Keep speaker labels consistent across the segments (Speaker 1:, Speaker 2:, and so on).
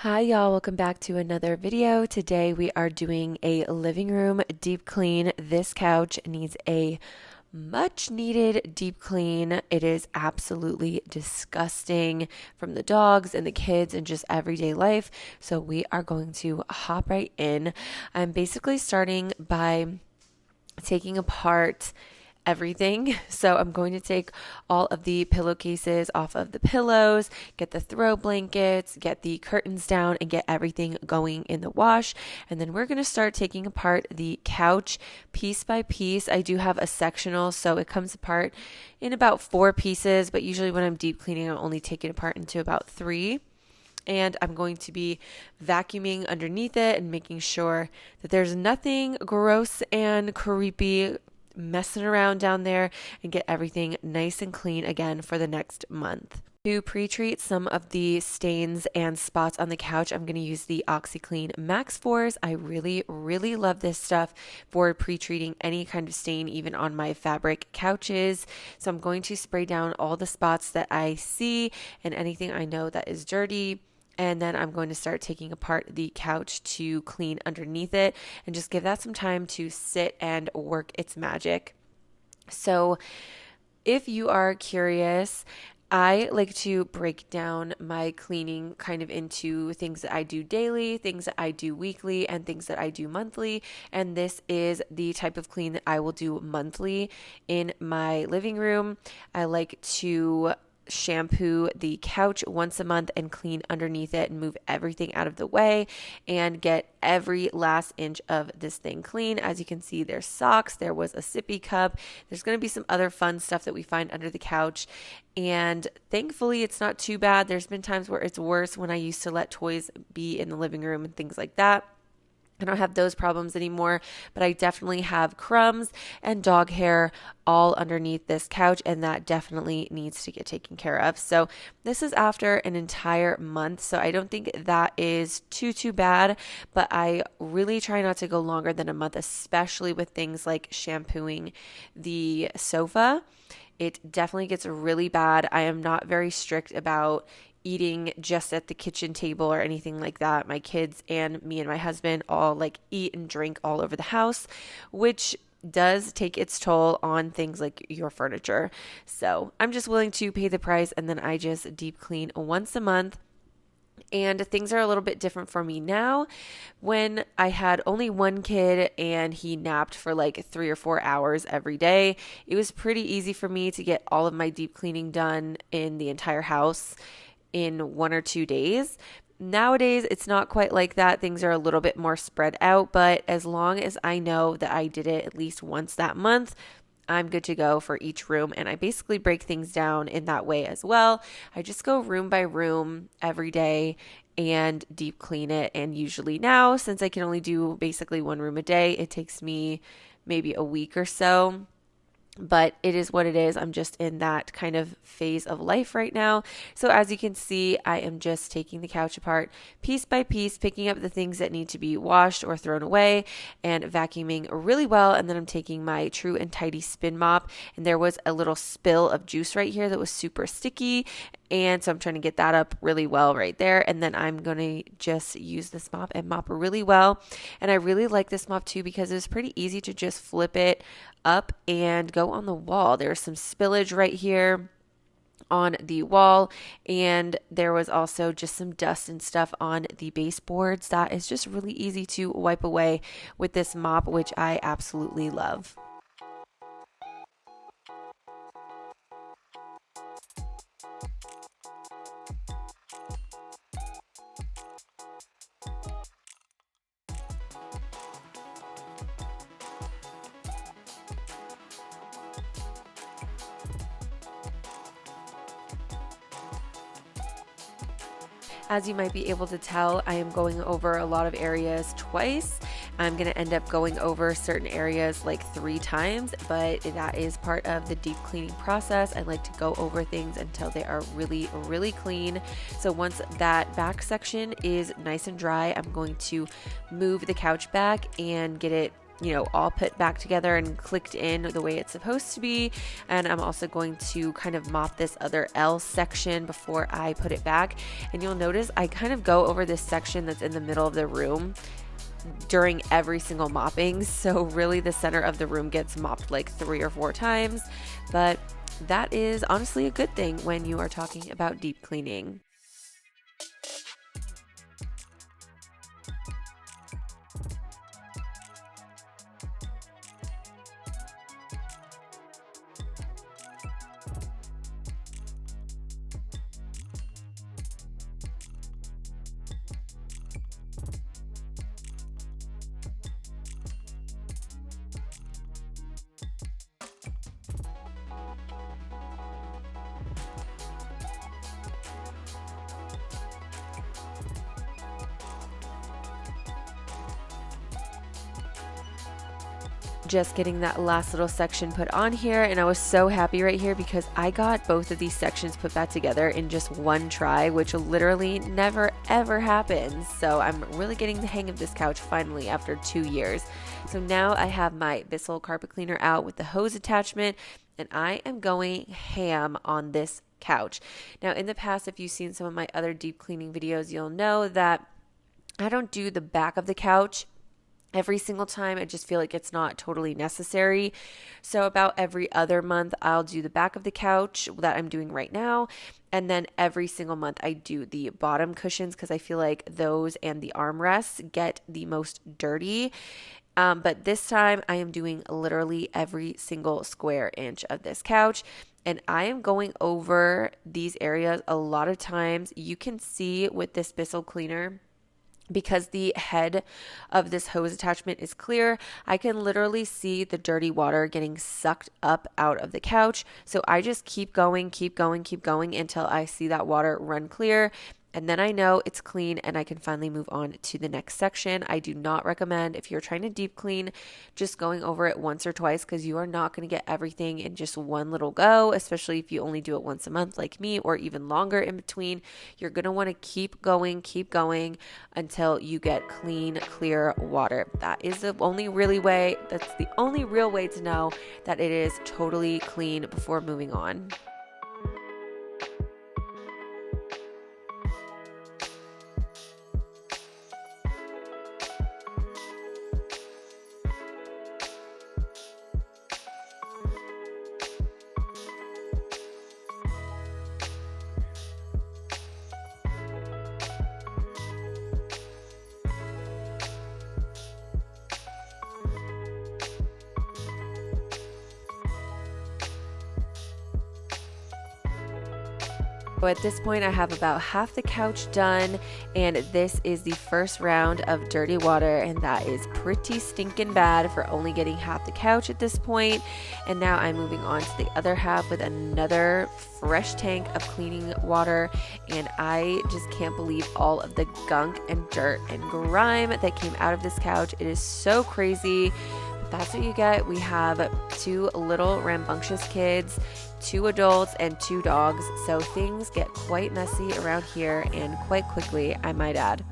Speaker 1: Hi y'all, welcome back to another video. Today we are doing a living room deep clean. This couch needs a much needed deep clean. It is absolutely disgusting from the dogs and the kids and just everyday life. So we are going to hop right in. I'm basically starting by taking apart everything. So I'm going to take all of the pillowcases off of the pillows, get the throw blankets, get the curtains down, and get everything going in the wash. And then we're going to start taking apart the couch piece by piece. I do have a sectional, so it comes apart in about 4 pieces, but usually when I'm deep cleaning, I'll only take it apart into about 3. And I'm going to be vacuuming underneath it and making sure that there's nothing gross and creepy messing around down there, and get everything nice and clean again for the next month. To pre-treat some of the stains and spots on the couch, I'm going to use the OxiClean Max Force. I really love this stuff for pre-treating any kind of stain, even on my fabric couches. So I'm going to spray down all the spots that I see and anything I know that is dirty. And then I'm going to start taking apart the couch to clean underneath it and just give that some time to sit and work its magic. So if you are curious, I like to break down my cleaning kind of into things that I do daily, things that I do weekly, and things that I do monthly. And this is the type of clean that I will do monthly in my living room. I like to shampoo the couch once a month and clean underneath it and move everything out of the way and get every last inch of this thing clean. As you can see, there's socks, there was a sippy cup, there's going to be some other fun stuff that we find under the couch, and thankfully it's not too bad. There's been times where it's worse when I used to let toys be in the living room and things like that. I don't have those problems anymore, but I definitely have crumbs and dog hair all underneath this couch, and that definitely needs to get taken care of. So this is after an entire month, so I don't think that is too bad, but I really try not to go longer than a month, especially with things like shampooing the sofa. It definitely gets really bad. I am not very strict about eating just at the kitchen table or anything like that. My kids and me and my husband all like eat and drink all over the house, which does take its toll on things like your furniture. So I'm just willing to pay the price, and then I just deep clean once a month. And things are a little bit different for me now. When I had only one kid and he napped for like 3 or 4 hours every day, it was pretty easy for me to get all of my deep cleaning done in the entire house in 1 or 2 days. Nowadays, it's not quite like that. Things are a little bit more spread out, but as long as I know that I did it at least once that month, I'm good to go for each room. And I basically break things down in that way as well. I just go room by room every day and deep clean it. And usually now, since I can only do basically 1 room a day, it takes me maybe a week or so. But it is what it is. I'm just in that kind of phase of life right now. So as you can see, I am just taking the couch apart piece by piece, picking up the things that need to be washed or thrown away, and vacuuming really well. And then I'm taking my True and Tidy spin mop, and there was a little spill of juice right here that was super sticky. And so I'm trying to get that up really well right there. And then I'm going to just use this mop and mop really well. And I really like this mop too because it was pretty easy to just flip it up and go on the wall. There's some spillage right here on the wall, and there was also just some dust and stuff on the baseboards that is just really easy to wipe away with this mop, which I absolutely love. As you might be able to tell, I am going over a lot of areas twice. I'm going to end up going over certain areas like 3 times, but that is part of the deep cleaning process. I like to go over things until they are really clean. So once that back section is nice and dry, I'm going to move the couch back and get it all put back together and clicked in the way it's supposed to be. And I'm also going to kind of mop this other L section before I put it back. And you'll notice I kind of go over this section that's in the middle of the room during every single mopping. So really the center of the room gets mopped like 3 or 4 times, but that is honestly a good thing when you are talking about deep cleaning. Just getting that last little section put on here, and I was so happy right here because I got both of these sections put back together in just one try, which literally never ever happens. So I'm really getting the hang of this couch finally after 2 years. So now I have my Bissell carpet cleaner out with the hose attachment, and I am going ham on this couch. Now in the past, if you've seen some of my other deep cleaning videos, you'll know that I don't do the back of the couch every single time. I just feel like it's not totally necessary. So about every other month, I'll do the back of the couch that I'm doing right now. And then every single month I do the bottom cushions because I feel like those and the armrests get the most dirty. But this time I am doing literally every single square inch of this couch. And I am going over these areas a lot of times. You can see with this Bissell cleaner, because the head of this hose attachment is clear, I can literally see the dirty water getting sucked up out of the couch. So I just keep going until I see that water run clear. And then I know it's clean and I can finally move on to the next section. I do not recommend, if you're trying to deep clean, just going over it once or twice because you are not going to get everything in just one little go, especially if you only do it once a month like me or even longer in between. You're going to want to keep going until you get clean, clear water. That is the only that's the only real way to know that it is totally clean before moving on. So at this point, I have about half the couch done, and this is the first round of dirty water, and that is pretty stinking bad for only getting half the couch at this point. And now I'm moving on to the other half with another fresh tank of cleaning water, and I just can't believe all of the gunk and dirt and grime that came out of this couch. It is so crazy. That's what you get. We have 2 little rambunctious kids, 2 adults, and 2 dogs. So things get quite messy around here, and quite quickly, I might add.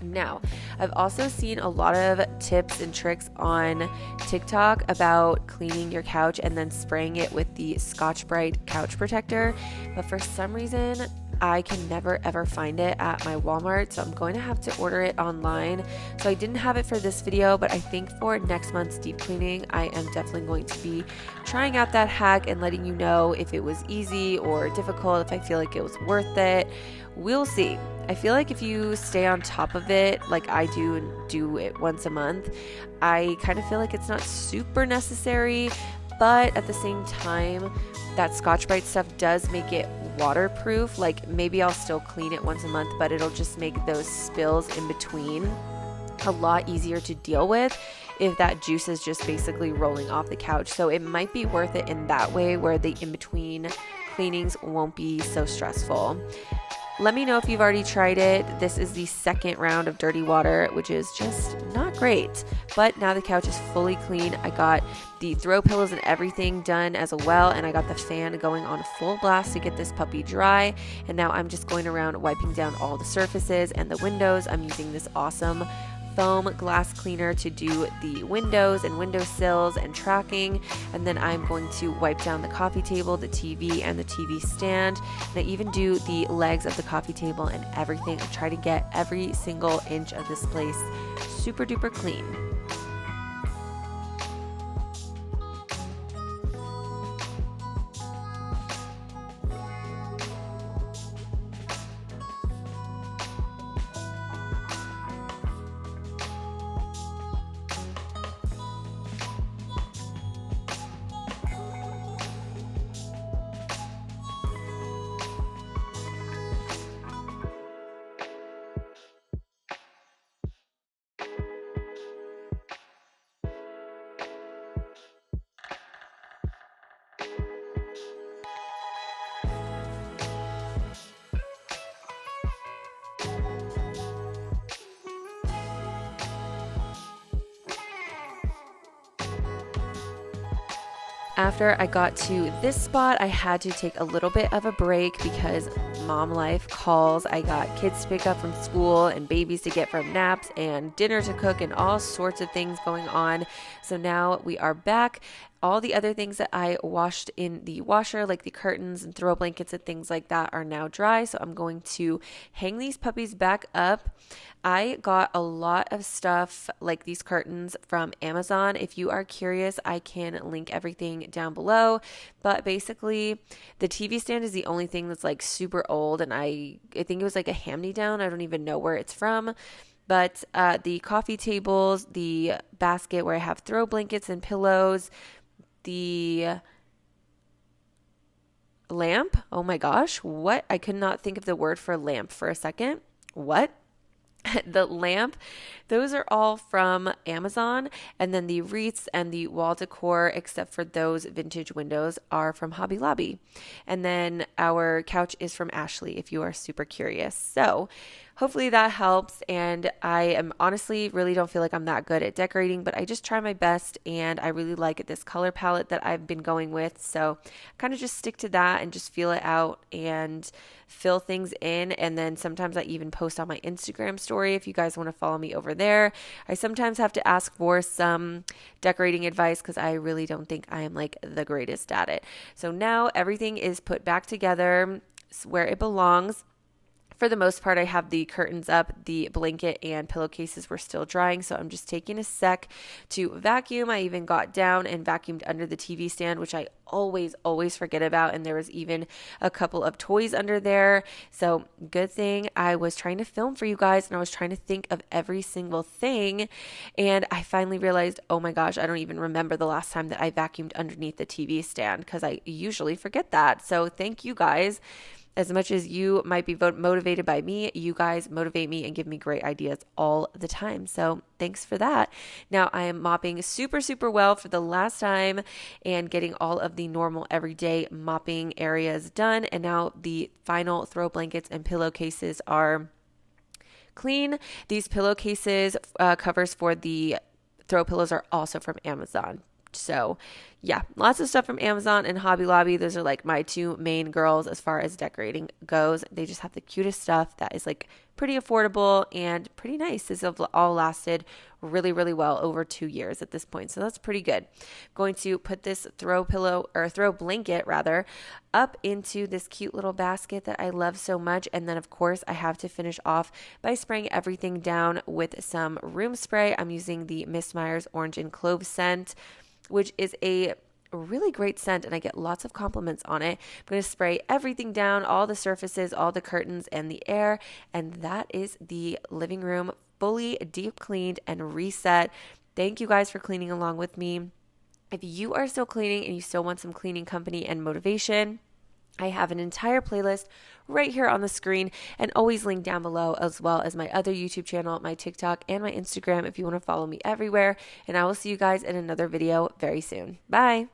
Speaker 1: Now, I've also seen a lot of tips and tricks on TikTok about cleaning your couch and then spraying it with the Scotch-Brite couch protector. But for some reason, I can never ever find it at my Walmart, so I'm going to have to order it online. So I didn't have it for this video, but I think for next month's deep cleaning, I am definitely going to be trying out that hack and letting you know if it was easy or difficult, if I feel like it was worth it. We'll see. I feel like if you stay on top of it like I do and do it once a month, I kind of feel like it's not super necessary, but at the same time, that Scotch-Brite stuff does make it waterproof. Like maybe I'll still clean it once a month, but it'll just make those spills in between a lot easier to deal with if that juice is just basically rolling off the couch. So it might be worth it in that way where the in-between cleanings won't be so stressful. Let me know if you've already tried it. This is the second round of dirty water, which is just not great. But now the couch is fully clean. I got the throw pillows and everything done as well, and I got the fan going on full blast to get this puppy dry. And now I'm just going around wiping down all the surfaces and the windows. I'm using this awesome foam glass cleaner to do the windows and windowsills and tracking. And then I'm going to wipe down the coffee table, the TV, and the TV stand. And I even do the legs of the coffee table and everything. I try to get every single inch of this place super duper clean. After I got to this spot, I had to take a little bit of a break because mom life calls. I got kids to pick up from school and babies to get from naps and dinner to cook and all sorts of things going on. So now we are back. All the other things that I washed in the washer, like the curtains and throw blankets and things like that, are now dry. So I'm going to hang these puppies back up. I got a lot of stuff like these curtains from Amazon. If you are curious, I can link everything down below. But basically, the TV stand is the only thing that's like super old. And I think it was like a hand-me-down. I don't even know where it's from. But the coffee tables, the basket where I have throw blankets and pillows, the lamp. Oh my gosh, what? I could not think of the word for lamp for a second. What? The lamp, those are all from Amazon. And then the wreaths and the wall decor, except for those vintage windows, are from Hobby Lobby. And then our couch is from Ashley, if you are super curious. So hopefully that helps. And I am honestly really don't feel like I'm that good at decorating, but I just try my best. And I really like this color palette that I've been going with. So kind of just stick to that and just feel it out and fill things in. And then sometimes I even post on my Instagram story if you guys want to follow me over there. I sometimes have to ask for some decorating advice because I really don't think I am like the greatest at it. So now everything is put back together where it belongs. For the most part, I have the curtains up, the blanket and pillowcases were still drying, so I'm just taking a sec to vacuum. I even got down and vacuumed under the TV stand, which I always forget about, and there was even a couple of toys under there. So good thing I was trying to film for you guys, and I was trying to think of every single thing, and I finally realized, oh my gosh, I don't even remember the last time that I vacuumed underneath the TV stand because I usually forget that. So thank you guys. As much as you might be motivated by me, you guys motivate me and give me great ideas all the time. So thanks for that. Now I am mopping super well for the last time and getting all of the normal everyday mopping areas done. And now the final throw blankets and pillowcases are clean. These pillowcases covers for the throw pillows are also from Amazon. So yeah, lots of stuff from Amazon and Hobby Lobby. Those are like my two main girls as far as decorating goes. They just have the cutest stuff that is like pretty affordable and pretty nice. This have all lasted really well over 2 years at this point. So that's pretty good. I'm going to put this throw blanket rather up into this cute little basket that I love so much. And then of course I have to finish off by spraying everything down with some room spray. I'm using the Miss Myers Orange and Clove scent, which is a really great scent, and I get lots of compliments on it. I'm going to spray everything down, all the surfaces, all the curtains, and the air, and that is the living room fully deep cleaned and reset. Thank you guys for cleaning along with me. If you are still cleaning and you still want some cleaning company and motivation, I have an entire playlist right here on the screen and always linked down below, as well as my other YouTube channel, my TikTok, and my Instagram if you want to follow me everywhere. And I will see you guys in another video very soon. Bye.